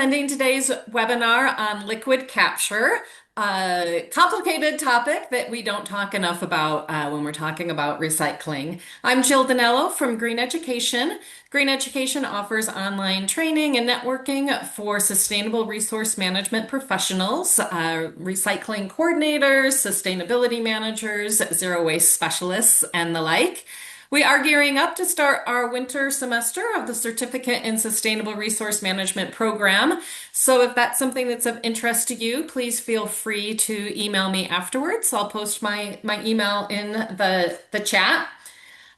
Attending today's webinar on liquid capture, a complicated topic that we don't talk enough about when we're talking about recycling. I'm Jill Danello from Green Education. Green Education offers online training and networking for sustainable resource management professionals, recycling coordinators, sustainability managers, zero waste specialists, and the like. We are gearing up to start our winter semester of the Certificate in Sustainable Resource Management program. So if that's something that's of interest to you, please feel free to email me afterwards. I'll post my email in the chat.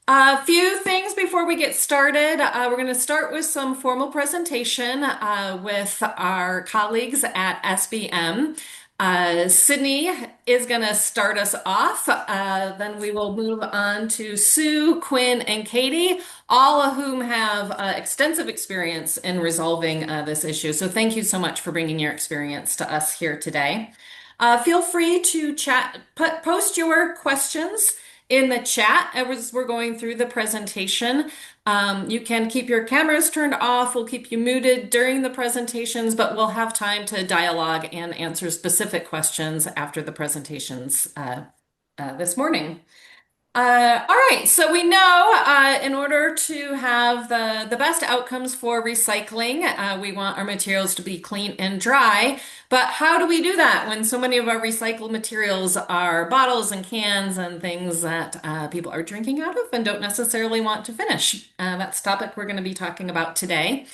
A few things before we get started. We're going to start with some formal presentation with our colleagues at SBM. Sydney is going to start us off. Then we will move on to Sue, Quinn, and Katey, all of whom have extensive experience in resolving this issue. So thank you so much for bringing your experience to us here today. Feel free to post your questions in the chat as we're going through the presentation. You can keep your cameras turned off. We'll keep you muted during the presentations, but we'll have time to dialogue and answer specific questions after the presentations this morning. All right, so we know in order to have the best outcomes for recycling, we want our materials to be clean and dry. But how do we do that when so many of our recycled materials are bottles and cans and things that people are drinking out of and don't necessarily want to finish? That's the topic we're going to be talking about today.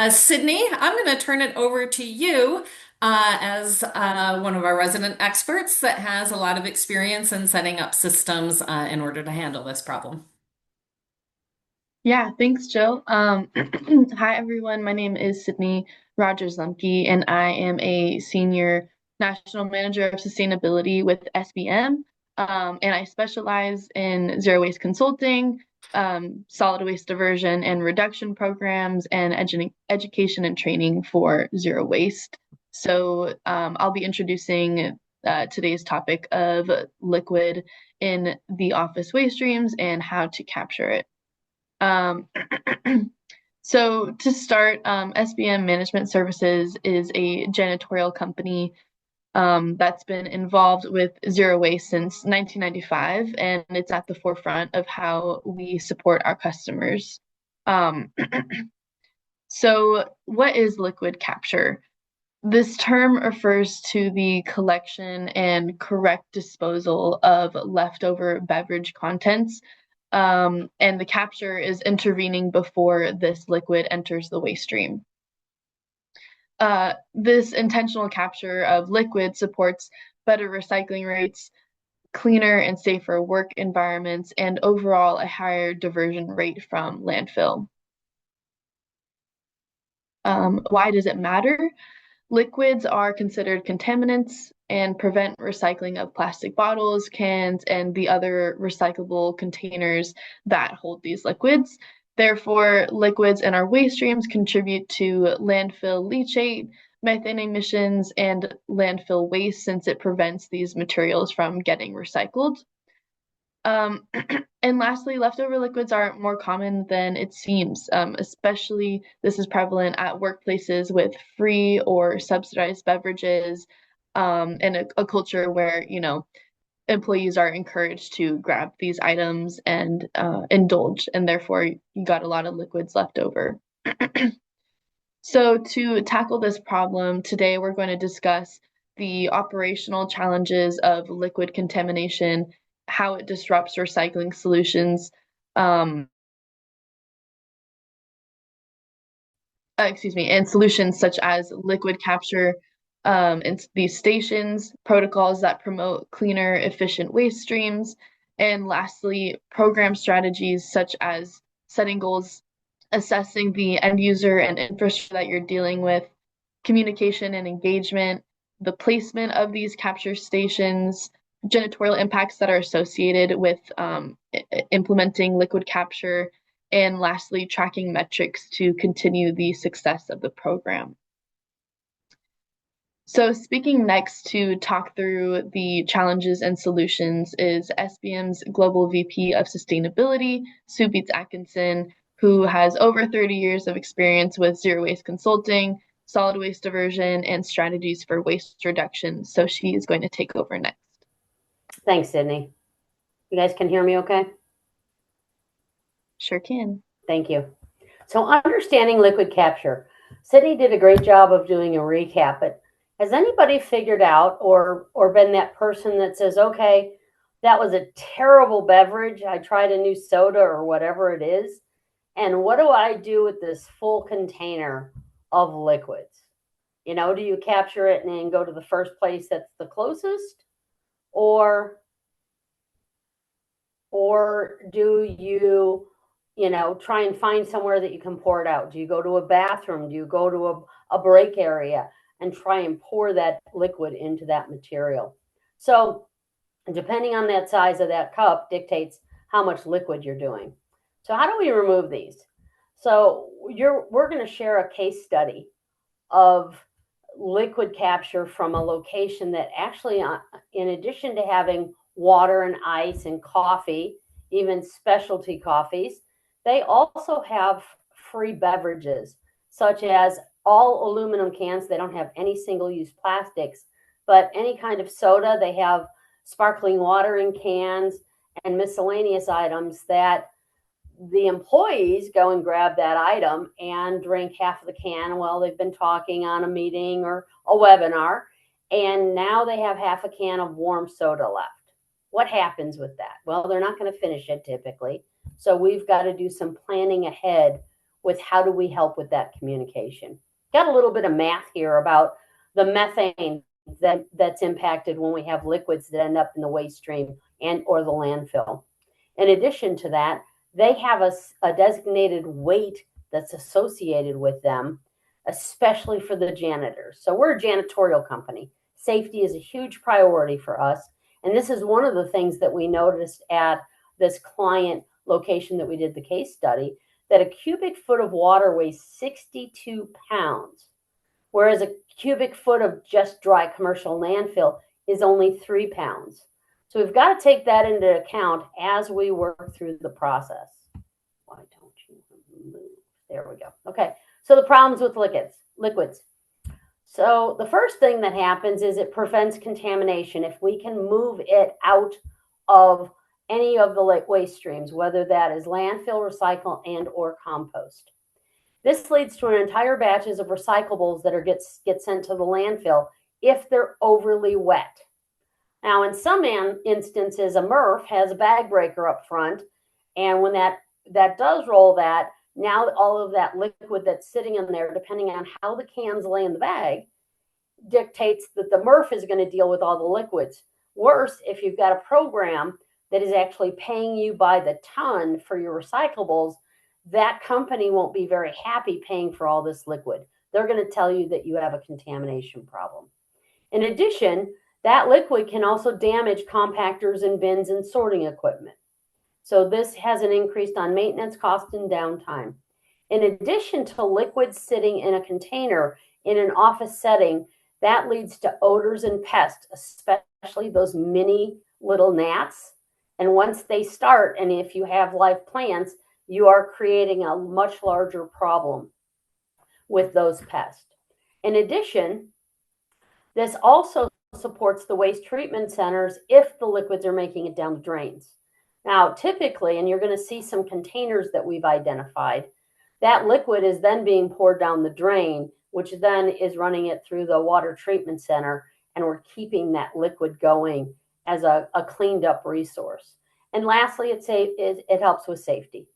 Sydney, I'm going to turn it over to you as one of our resident experts that has a lot of experience in setting up systems in order to handle this problem. Yeah, thanks, Jill. Hi, everyone. My name is Sydney Rogers-Lemke, and I am a Senior National Manager of Sustainability with SBM. And I specialize in zero waste consulting, solid waste diversion and reduction programs, and education and training for zero waste. So I'll be introducing today's topic of liquid in the office waste streams and how to capture it. So to start, SBM Management Services is a janitorial company that's been involved with zero waste since 1995, and it's at the forefront of how we support our customers. So what is liquid capture? This term refers to the collection and correct disposal of leftover beverage contents, and the capture is intervening before this liquid enters the waste stream. This intentional capture of liquid supports better recycling rates, cleaner and safer work environments, and overall a higher diversion rate from landfill. Why does it matter? Liquids are considered contaminants and prevent recycling of plastic bottles, cans, and the other recyclable containers that hold these liquids. Therefore, liquids in our waste streams contribute to landfill leachate, methane emissions, and landfill waste since it prevents these materials from getting recycled. And lastly, leftover liquids are more common than it seems, especially this is prevalent at workplaces with free or subsidized beverages, and a culture where, employees are encouraged to grab these items and indulge, and therefore you got a lot of liquids left over. So to tackle this problem, today we're going to discuss the operational challenges of liquid contamination, how it disrupts recycling solutions, and solutions such as liquid capture, and these stations, protocols that promote cleaner, efficient waste streams, and lastly, program strategies such as setting goals, assessing the end user and infrastructure that you're dealing with, communication and engagement, the placement of these capture stations, janitorial impacts that are associated with implementing liquid capture, and lastly, tracking metrics to continue the success of the program. So speaking next to talk through the challenges and solutions is SBM's Global VP of Sustainability, Sue Beets-Atkinson, who has over 30 years of experience with zero waste consulting, solid waste diversion and strategies for waste reduction. So she is going to take over next. Thanks, Sydney. You guys can hear me okay? Sure can. Thank you. So understanding liquid capture. Sydney did a great job of doing a recap, but has anybody figured out or been that person that says, okay, that was a terrible beverage. I tried a new soda or whatever it is. And what do I do with this full container of liquids? You know, do you capture it and then go to the first place that's the closest? Or do you, try and find somewhere that you can pour it out? Do you go to a bathroom? Do you go to a break area and try and pour that liquid into that material? So depending on that size of that cup dictates how much liquid you're doing. So how do we remove these? So we're going to share a case study of liquid capture from a location that actually, in addition to having water and ice and coffee, even specialty coffees, they also have free beverages, such as all aluminum cans. They don't have any single-use plastics, but any kind of soda. They have sparkling water in cans and miscellaneous items that the employees go and grab that item and drink half of the can while they've been talking on a meeting or a webinar. And now they have half a can of warm soda left. What happens with that? Well, they're not going to finish it typically. So we've got to do some planning ahead with how do we help with that communication. Got a little bit of math here about the methane that's impacted when we have liquids that end up in the waste stream and or the landfill. In addition to that, they have a designated weight that's associated with them, especially for the janitors. So we're a janitorial company. Safety is a huge priority for us. And this is one of the things that we noticed at this client location that we did the case study, that a cubic foot of water weighs 62 pounds, whereas a cubic foot of just dry commercial landfill is only 3 pounds. So we've got to take that into account as we work through the process. Why don't you move? There we go. Okay, so the problems with liquids. So the first thing that happens is it prevents contamination. If we can move it out of any of the waste streams, whether that is landfill, recycle, and or compost. This leads to an entire batches of recyclables that get sent to the landfill if they're overly wet. Now, in some instances, a MRF has a bag breaker up front, and when that does roll that, now all of that liquid that's sitting in there, depending on how the cans lay in the bag, dictates that the MRF is going to deal with all the liquids. Worse, if you've got a program that is actually paying you by the ton for your recyclables, that company won't be very happy paying for all this liquid. They're going to tell you that you have a contamination problem. In addition, that liquid can also damage compactors and bins and sorting equipment. So this has an increase on maintenance cost and downtime. In addition to liquids sitting in a container in an office setting, that leads to odors and pests, especially those mini little gnats. And once they start, and if you have live plants, you are creating a much larger problem with those pests. In addition, this also supports the waste treatment centers if the liquids are making it down the drains. Now, typically, and you're going to see some containers that we've identified, that liquid is then being poured down the drain, which then is running it through the water treatment center, and we're keeping that liquid going as a cleaned up resource. And lastly, it helps with safety.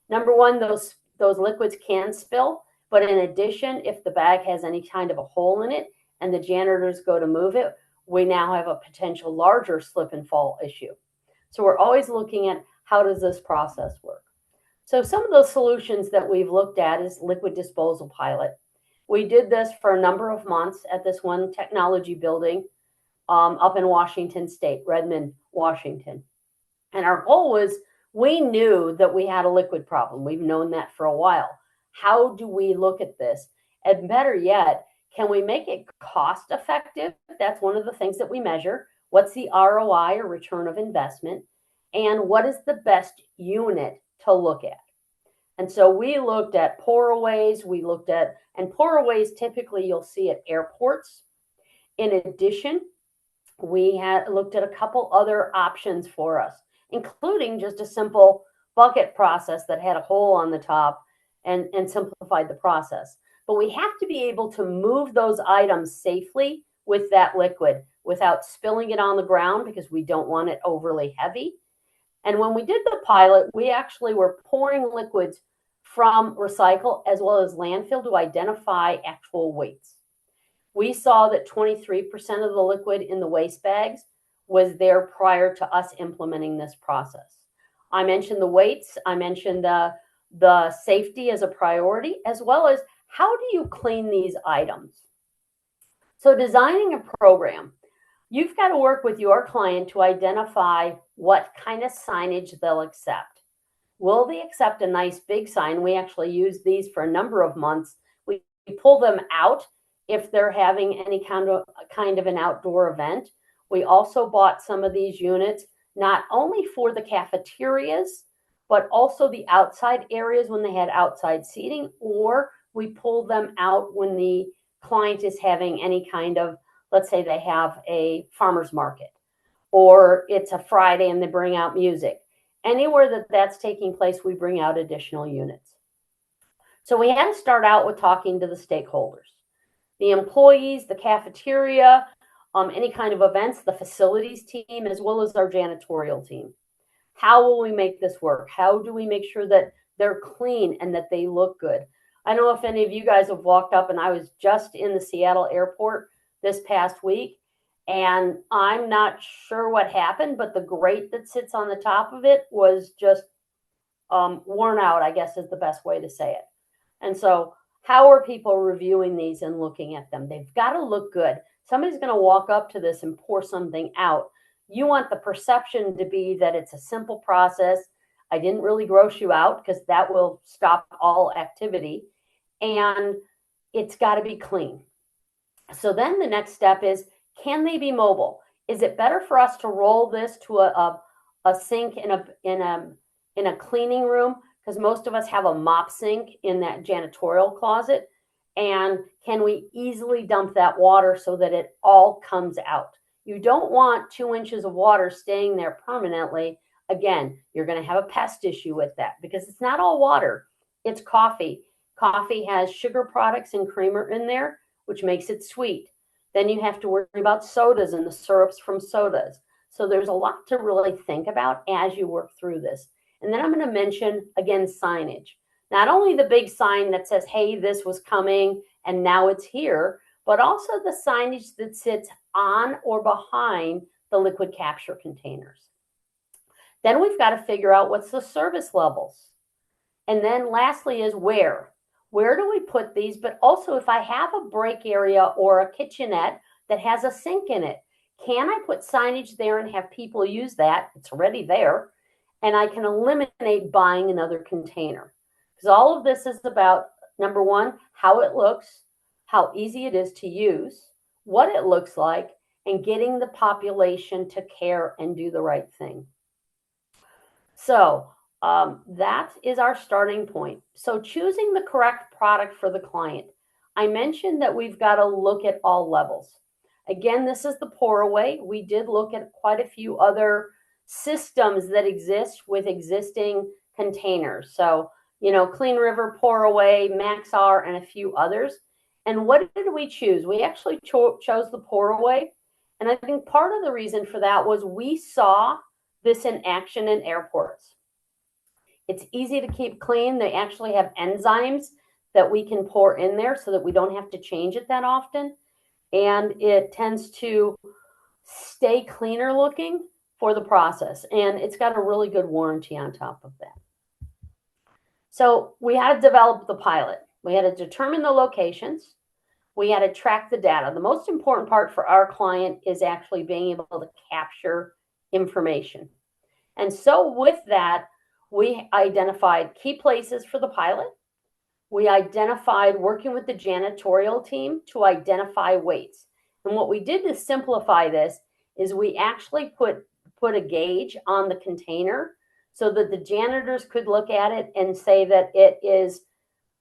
Number one, those liquids can spill, but in addition, if the bag has any kind of a hole in it and the janitors go to move it, we now have a potential larger slip and fall issue. So we're always looking at how does this process work. So some of those solutions that we've looked at is liquid disposal pilot. We did this for a number of months at this one technology building up in Washington State, Redmond, Washington. And our goal was, we knew that we had a liquid problem. We've known that for a while. How do we look at this? And better yet, can we make it cost effective? That's one of the things that we measure. What's the ROI or return of investment? And what is the best unit to look at? And so we looked at pour-aways, and pour-aways typically you'll see at airports. In addition, we had looked at a couple other options for us, including just a simple bucket process that had a hole on the top and simplified the process. But we have to be able to move those items safely with that liquid without spilling it on the ground because we don't want it overly heavy. And when we did the pilot, we actually were pouring liquids from recycle as well as landfill to identify actual weights. We saw that 23% of the liquid in the waste bags was there prior to us implementing this process. I mentioned the weights, I mentioned the safety as a priority, as well as how do you clean these items? So designing a program, you've got to work with your client to identify what kind of signage they'll accept. Will they accept a nice big sign? We actually use these for a number of months. We pull them out if they're having any kind of an outdoor event. We also bought some of these units, not only for the cafeterias, but also the outside areas when they had outside seating, or we pull them out when the client is having any kind of, let's say they have a farmer's market, or it's a Friday and they bring out music. Anywhere that that's taking place, we bring out additional units. So we had to start out with talking to the stakeholders, the employees, the cafeteria, any kind of events, the facilities team, as well as our janitorial team. How will we make this work? How do we make sure that they're clean and that they look good? I don't know if any of you guys have walked up, and I was just in the Seattle airport this past week, and I'm not sure what happened, but the grate that sits on the top of it was just worn out, I guess is the best way to say it. And so how are people reviewing these and looking at them? They've got to look good. Somebody's going to walk up to this and pour something out. You want the perception to be that it's a simple process. I didn't really gross you out because that will stop all activity. And it's got to be clean. So then the next step is, can they be mobile? Is it better for us to roll this to a sink in a cleaning room? Because most of us have a mop sink in that janitorial closet. And can we easily dump that water so that it all comes out? You don't want 2 inches of water staying there permanently. Again, you're going to have a pest issue with that because it's not all water. It's coffee. Coffee has sugar products and creamer in there, which makes it sweet. Then you have to worry about sodas and the syrups from sodas. So there's a lot to really think about as you work through this. And then I'm going to mention, again, signage. Not only the big sign that says, hey, this was coming and now it's here, but also the signage that sits on or behind the liquid capture containers. Then we've got to figure out what's the service levels. And then lastly is where. Where do we put these? But also if I have a break area or a kitchenette that has a sink in it, can I put signage there and have people use that? It's already there. And I can eliminate buying another container. Because all of this is about, number one, how it looks, how easy it is to use, what it looks like, and getting the population to care and do the right thing. So that is our starting point. So choosing the correct product for the client. I mentioned that we've got to look at all levels. Again, this is the pour away. We did look at quite a few other systems that exist with existing containers. So, you know, Clean River, Pour Away, Maxar, and a few others. And what did we choose? We actually chose the Pour Away. And I think part of the reason for that was we saw this in action in airports. It's easy to keep clean. They actually have enzymes that we can pour in there so that we don't have to change it that often. And it tends to stay cleaner looking for the process. And it's got a really good warranty on top of that. So we had to develop the pilot. We had to determine the locations. We had to track the data. The most important part for our client is actually being able to capture information. And so with that, we identified key places for the pilot. We identified working with the janitorial team to identify weights. And what we did to simplify this is we actually put a gauge on the container so that the janitors could look at it and say that it is,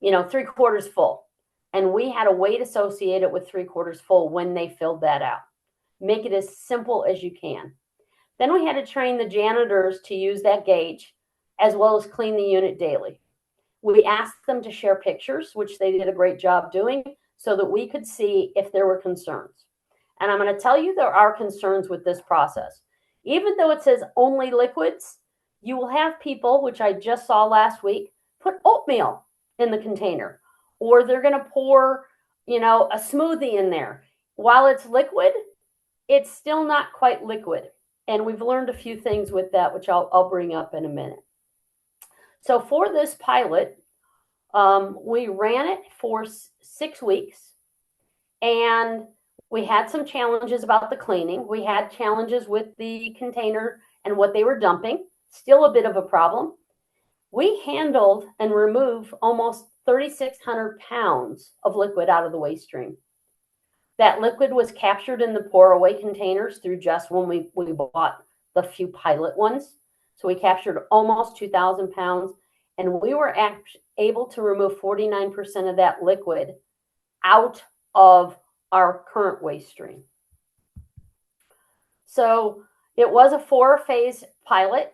3/4 full. And we had a weight associated with 3/4 full when they filled that out. Make it as simple as you can. Then we had to train the janitors to use that gauge as well as clean the unit daily. We asked them to share pictures, which they did a great job doing, so that we could see if there were concerns. And I'm going to tell you there are concerns with this process. Even though it says only liquids, you will have people, which I just saw last week, put oatmeal in the container, or they're going to pour, a smoothie in there. While it's liquid, it's still not quite liquid. And we've learned a few things with that, which I'll bring up in a minute. So for this pilot, we ran it for 6 weeks, and we had some challenges about the cleaning. We had challenges with the container and what they were dumping, still a bit of a problem. We handled and removed almost 3,600 pounds of liquid out of the waste stream. That liquid was captured in the pour away containers through just when we bought the few pilot ones. So we captured almost 2,000 pounds, and we were able to remove 49% of that liquid out of our current waste stream. So it was a 4-phase pilot.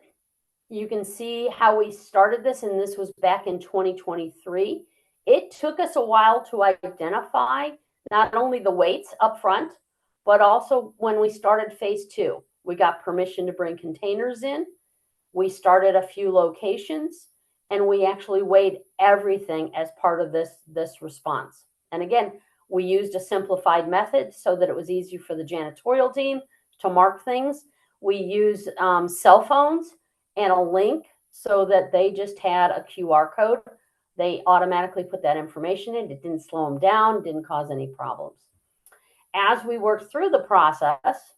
You can see how we started this, and this was back in 2023. It took us a while to identify not only the weights up front, but also when we started phase 2. We got permission to bring containers in. We started a few locations, and we actually weighed everything as part of this response. And again, we used a simplified method so that it was easier for the janitorial team to mark things. We used cell phones and a link so that they just had a QR code. They automatically put that information in. It didn't slow them down, didn't cause any problems. As we worked through the process,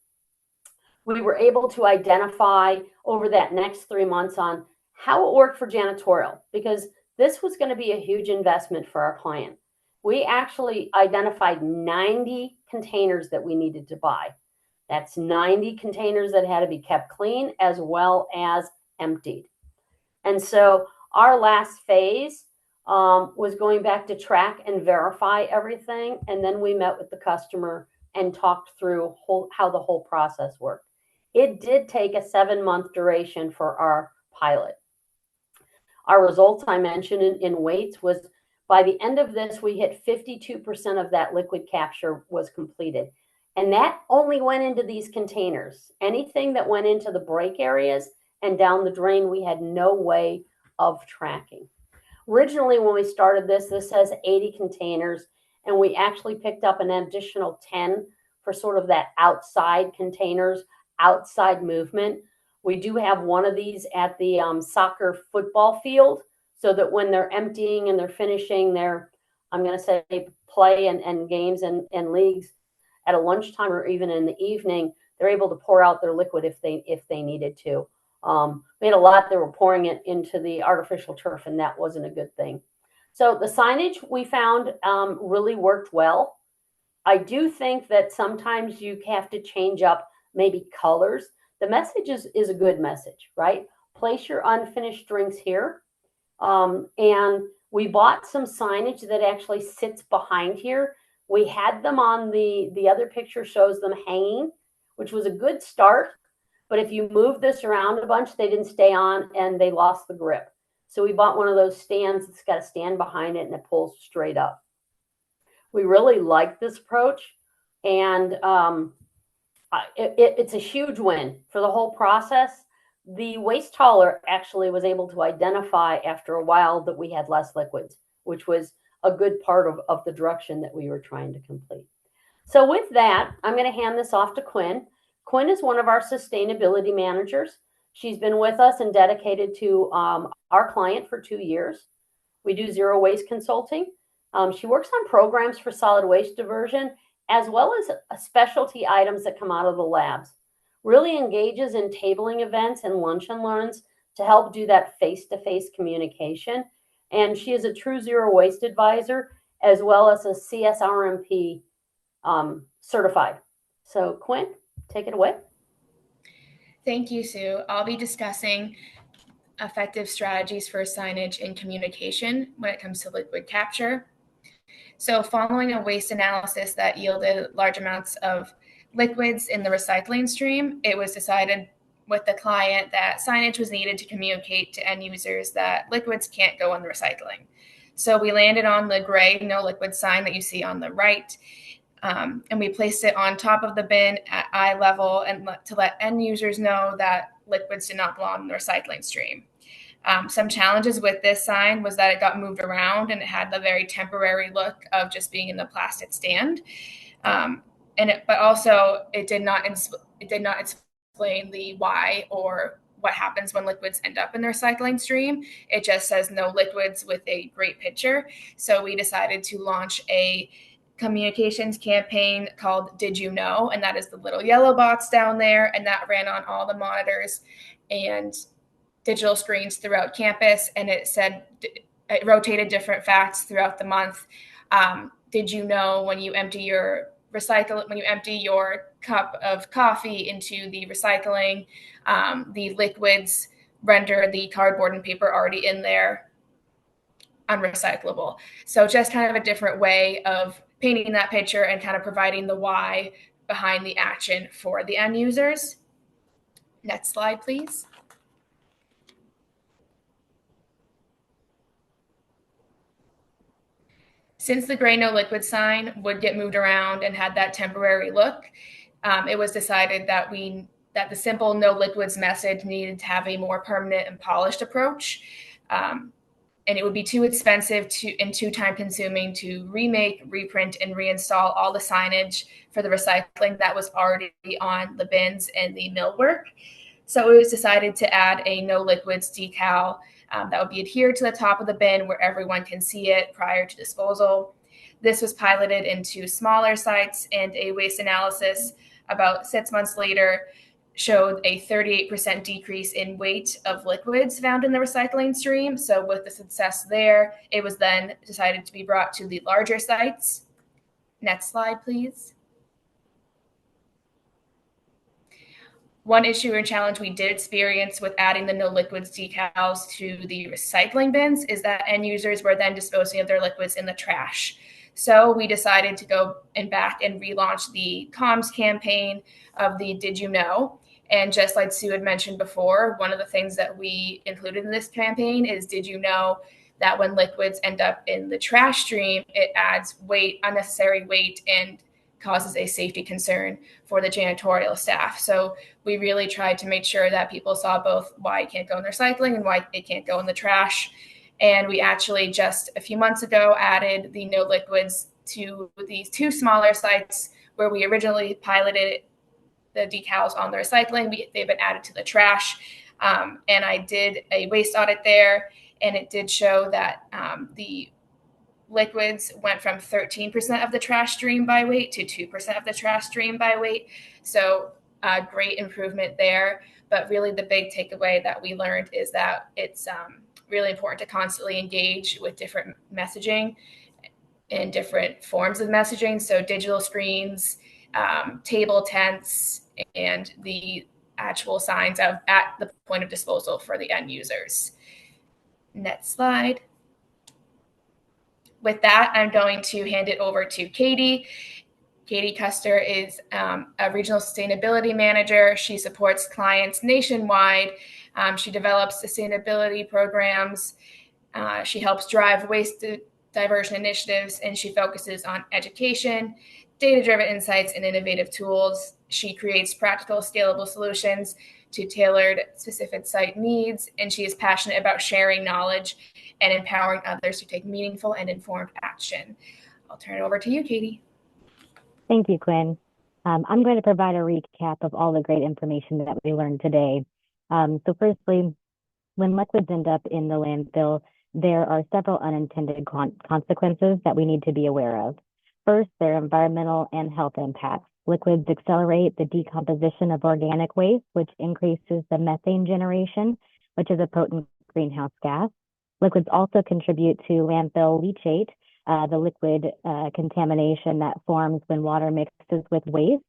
we were able to identify over that next 3 months on how it worked for janitorial, because this was going to be a huge investment for our client. We actually identified 90 containers that we needed to buy. That's 90 containers that had to be kept clean as well as emptied. And so our last phase was going back to track and verify everything. And then we met with the customer and talked through how the whole process worked. It did take a 7-month duration for our pilot. Our results I mentioned in weights was by the end of this, we hit 52% of that liquid capture was completed. And that only went into these containers. Anything that went into the break areas and down the drain, we had no way of tracking. Originally, when we started this says 80 containers, and we actually picked up an additional 10 for sort of that outside containers, outside movement. We do have one of these at the soccer football field, so that when they're emptying and they're finishing their, I'm going to say, play and games and leagues at a lunchtime or even in the evening, they're able to pour out their liquid if they needed to. We had a lot that were pouring it into the artificial turf, and that wasn't a good thing. So the signage we found really worked well. I do think that sometimes you have to change up maybe colors. The message is a good message, right? Place your unfinished drinks here. And we bought some signage that actually sits behind here. We had them on the other picture shows them hanging, which was a good start. But if you move this around a bunch, they didn't stay on and they lost the grip. So we bought one of those stands that's got a stand behind it and it pulls straight up. We really like this approach, and it's a huge win for the whole process. The waste hauler actually was able to identify after a while that we had less liquids, which was a good part of the direction that we were trying to complete. So with that, I'm going to hand this off to Quinn. Quinn is one of our sustainability managers. She's been with us and dedicated to our client for 2 years. We do zero waste consulting. She works on programs for solid waste diversion, as well as specialty items that come out of the labs. Really engages in tabling events and lunch and learns to help do that face-to-face communication. And she is a true zero waste advisor, as well as a CSRMP certified. So Quinn, take it away. Thank you, Sue. I'll be discussing effective strategies for signage and communication when it comes to liquid capture. So following a waste analysis that yielded large amounts of liquids in the recycling stream, it was decided with the client that signage was needed to communicate to end users that liquids can't go in the recycling. So we landed on the gray no liquid sign that you see on the right, and we placed it on top of the bin at eye level and to let end users know that liquids did not belong in the recycling stream. Some challenges with this sign was that it got moved around and it had the very temporary look of just being in the plastic stand. But also it did not explain the why or what happens when liquids end up in the recycling stream. It just says no liquids with a great picture. So we decided to launch a communications campaign called Did You Know? And that is the little yellow box down there. And that ran on all the monitors and digital screens throughout campus. And it rotated different facts throughout the month. Did you know when you empty your cup of coffee into the recycling, the liquids render the cardboard and paper already in there unrecyclable? So just kind of a different way of painting that picture and kind of providing the why behind the action for the end users. Next slide, please. Since the gray no liquid sign would get moved around and had that temporary look, it was decided that the simple no liquids message needed to have a more permanent and polished approach. And it would be too expensive and too time consuming to remake, reprint, and reinstall all the signage for the recycling that was already on the bins and the millwork. So it was decided to add a no liquids decal that would be adhered to the top of the bin where everyone can see it prior to disposal. This was piloted into smaller sites, and a waste analysis about 6 months later showed a 38% decrease in weight of liquids found in the recycling stream. So with the success there, it was then decided to be brought to the larger sites. Next slide, please. One issue or challenge we did experience with adding the no liquids decals to the recycling bins is that end users were then disposing of their liquids in the trash. So we decided to go back and relaunch the comms campaign of the Did You Know? And just like Sue had mentioned before, one of the things that we included in this campaign is, did you know that when liquids end up in the trash stream, it adds unnecessary weight, and causes a safety concern for the janitorial staff. So we really tried to make sure that people saw both why it can't go in the recycling and why it can't go in the trash. And we actually just a few months ago added the no liquids to these two smaller sites where we originally piloted the decals on the recycling. They've been added to the trash. And I did a waste audit there, and it did show that the liquids went from 13% of the trash stream by weight to 2% of the trash stream by weight. So great improvement there. But really the big takeaway that we learned is that it's really important to constantly engage with different messaging and different forms of messaging. So digital screens, table tents, and the actual signs at the point of disposal for the end users. Next slide. With that, I'm going to hand it over to Katey. Katey Custer is a regional sustainability manager. She supports clients nationwide. She develops sustainability programs. She helps drive waste diversion initiatives, and she focuses on education, data-driven insights, and innovative tools. She creates practical, scalable solutions to tailored specific site needs, and she is passionate about sharing knowledge and empowering others to take meaningful and informed action. I'll turn it over to you, Katey. Thank you, Quinn. I'm going to provide a recap of all the great information that we learned today. So firstly, when liquids end up in the landfill, there are several unintended consequences that we need to be aware of. First, there are environmental and health impacts. Liquids accelerate the decomposition of organic waste, which increases the methane generation, which is a potent greenhouse gas. Liquids also contribute to landfill leachate, the liquid contamination that forms when water mixes with waste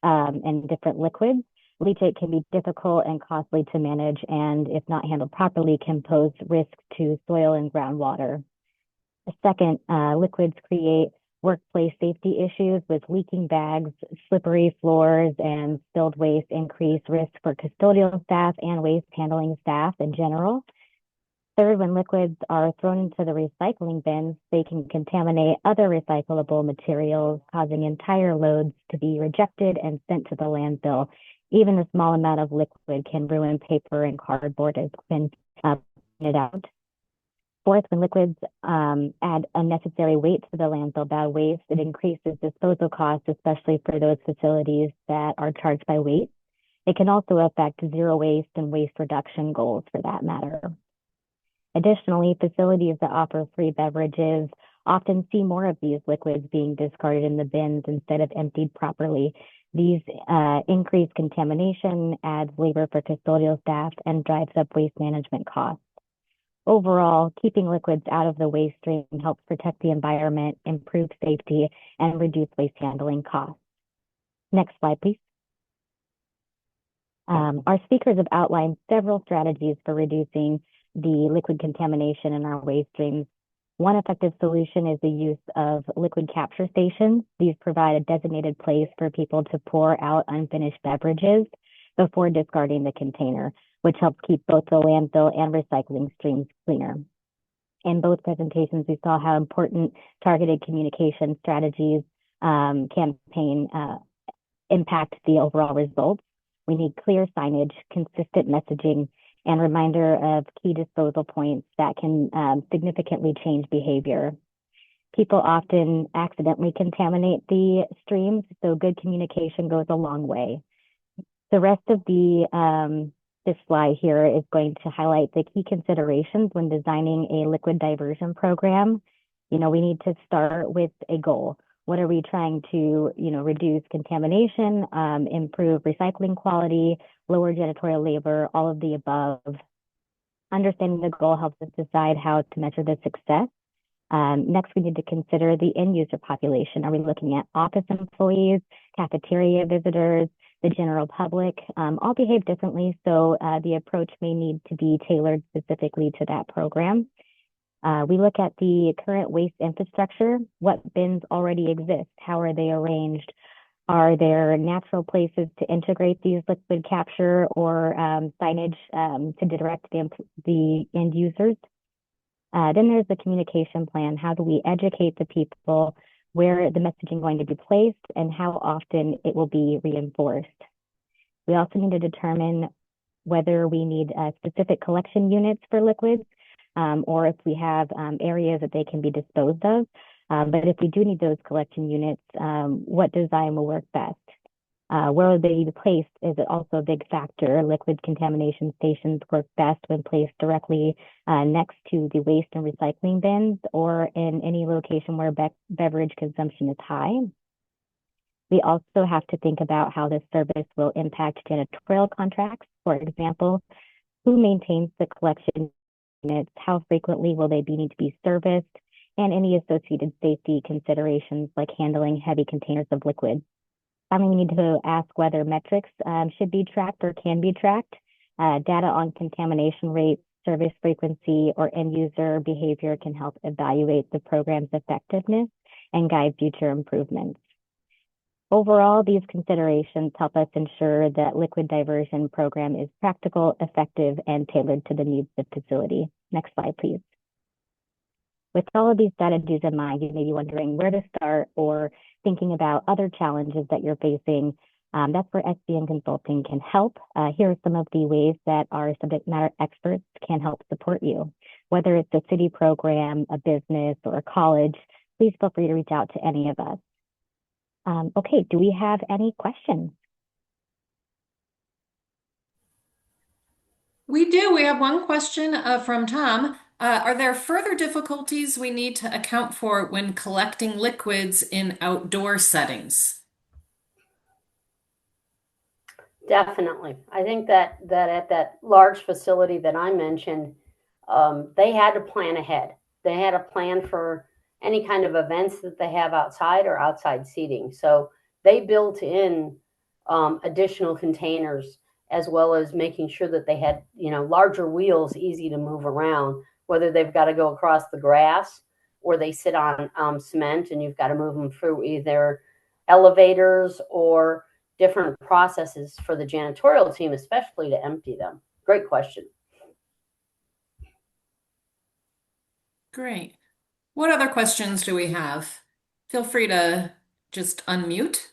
and different liquids. Leachate can be difficult and costly to manage, and if not handled properly, can pose risk to soil and groundwater. Second, liquids create workplace safety issues with leaking bags, slippery floors, and spilled waste increase risk for custodial staff and waste handling staff in general. Third, when liquids are thrown into the recycling bins, they can contaminate other recyclable materials, causing entire loads to be rejected and sent to the landfill. Even a small amount of liquid can ruin paper and cardboard, as Quinn pointed out. Fourth, when liquids add unnecessary weight to the landfill bag waste, it increases disposal costs, especially for those facilities that are charged by weight. It can also affect zero waste and waste reduction goals for that matter. Additionally, facilities that offer free beverages often see more of these liquids being discarded in the bins instead of emptied properly. These increase contamination, adds labor for custodial staff, and drives up waste management costs. Overall, keeping liquids out of the waste stream helps protect the environment, improve safety, and reduce waste handling costs. Next slide, please. Our speakers have outlined several strategies for reducing the liquid contamination in our waste streams. One effective solution is the use of liquid capture stations. These provide a designated place for people to pour out unfinished beverages before discarding the container, which helps keep both the landfill and recycling streams cleaner. In both presentations, we saw how important targeted communication strategies campaign impact the overall results. We need clear signage, consistent messaging, and reminder of key disposal points that can significantly change behavior. People often accidentally contaminate the streams, so good communication goes a long way. The rest of this slide here is going to highlight the key considerations when designing a liquid diversion program. We need to start with a goal. What are we trying to, reduce contamination, improve recycling quality, lower janitorial labor, all of the above. Understanding the goal helps us decide how to measure the success. Next, we need to consider the end user population. Are we looking at office employees, cafeteria visitors, the general public? All behave differently, so the approach may need to be tailored specifically to that program. We look at the current waste infrastructure. What bins already exist? How are they arranged? Are there natural places to integrate these liquid capture or signage to direct the end users? Then there's the communication plan. How do we educate the people where the messaging is going to be placed and how often it will be reinforced? We also need to determine whether we need specific collection units for liquids or if we have areas that they can be disposed of. But if we do need those collection units, what design will work best? Where will they be placed is also a big factor. Liquid contamination stations work best when placed directly next to the waste and recycling bins or in any location where beverage consumption is high. We also have to think about how this service will impact janitorial contracts. For example, who maintains the collection units? How frequently will they need to be serviced? And any associated safety considerations like handling heavy containers of liquid. Finally, we need to ask whether metrics should be tracked or can be tracked. Data on contamination rates, service frequency, or end user behavior can help evaluate the program's effectiveness and guide future improvements. Overall, these considerations help us ensure that liquid diversion program is practical, effective, and tailored to the needs of the facility. Next slide, please. With all of these strategies in mind, you may be wondering where to start or thinking about other challenges that you're facing. That's where SBM Consulting can help. Here are some of the ways that our subject matter experts can help support you. Whether it's a city program, a business, or a college, please feel free to reach out to any of us. Okay, do we have any questions? We do. We have one question from Tom. Are there further difficulties we need to account for when collecting liquids in outdoor settings? Definitely. I think that at that large facility that I mentioned, they had to plan ahead. They had a plan for any kind of events that they have outside or outside seating. So they built in additional containers, as well as making sure that they had, larger wheels, easy to move around, whether they've got to go across the grass or they sit on cement and you've got to move them through either elevators or different processes for the janitorial team, especially to empty them. Great question. Great. What other questions do we have? Feel free to just unmute.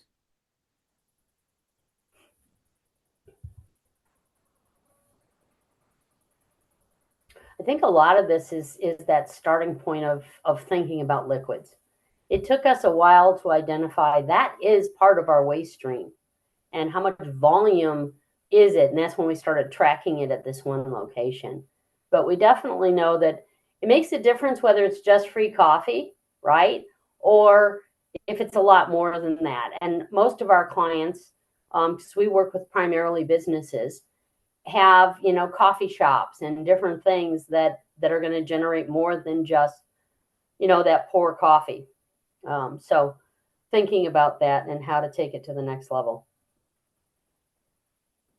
I think a lot of this is that starting point of thinking about liquids. It took us a while to identify that is part of our waste stream and how much volume is it. And that's when we started tracking it at this one location. But we definitely know that it makes a difference whether it's just free coffee, right? Or if it's a lot more than that. And most of our clients, because we work with primarily businesses, have, coffee shops and different things that are going to generate more than just, that pour coffee. So thinking about that and how to take it to the next level.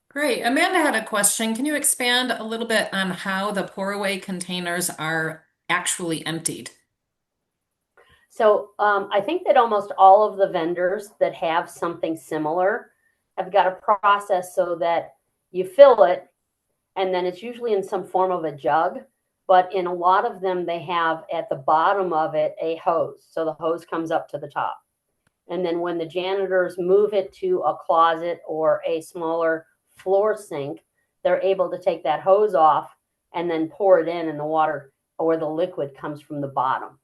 Great. Amanda had a question. Can you expand a little bit on how the pour away containers are actually emptied? So I think that almost all of the vendors that have something similar have got a process so that you fill it, and then it's usually in some form of a jug. But in a lot of them, they have at the bottom of it a hose. So the hose comes up to the top. And then when the janitors move it to a closet or a smaller floor sink, they're able to take that hose off and then pour it in, and the water or the liquid comes from the bottom.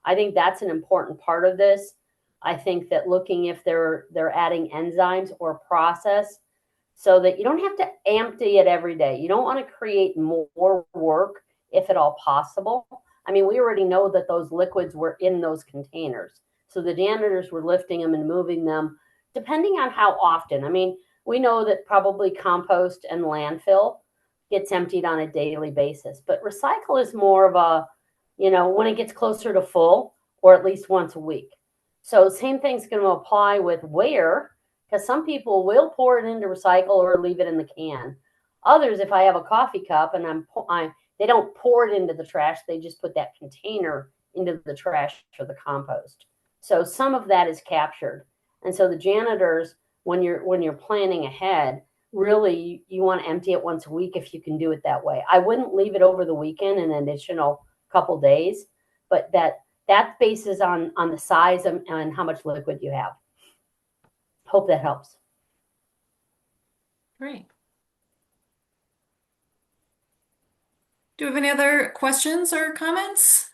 I think that's an important part of this. I think that looking if they're adding enzymes or process so that you don't have to empty it every day. You don't want to create more work if at all possible. I mean, we already know that those liquids were in those containers. So the janitors were lifting them and moving them depending on how often. I mean, we know that probably compost and landfill gets emptied on a daily basis, but recycle is more of a, when it gets closer to full, or at least once a week. So same thing's going to apply with where, because some people will pour it into recycle or leave it in the can. Others, if I have a coffee cup and they don't pour it into the trash, they just put that container into the trash for the compost. So some of that is captured. And so the janitors, when you're planning ahead, really you want to empty it once a week if you can do it that way. I wouldn't leave it over the weekend an additional couple days, but that bases on the size and how much liquid you have. Hope that helps. Great. Do we have any other questions or comments?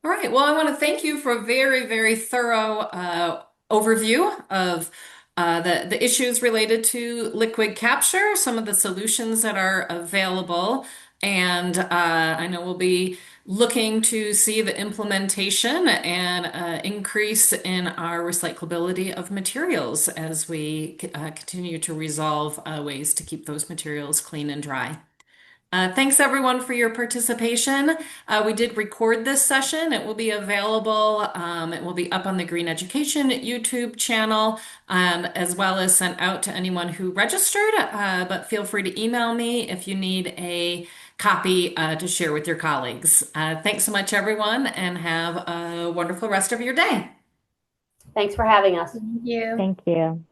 All right. Well, I want to thank you for a very, very thorough overview of the issues related to liquid capture, some of the solutions that are available. And I know we'll be looking to see the implementation and increase in our recyclability of materials as we continue to resolve ways to keep those materials clean and dry. Thanks everyone for your participation. We did record this session. It will be available. It will be up on the Green Education YouTube channel, as well as sent out to anyone who registered. But feel free to email me if you need a copy to share with your colleagues. Thanks so much, everyone, and have a wonderful rest of your day. Thanks for having us. Thank you. Thank you.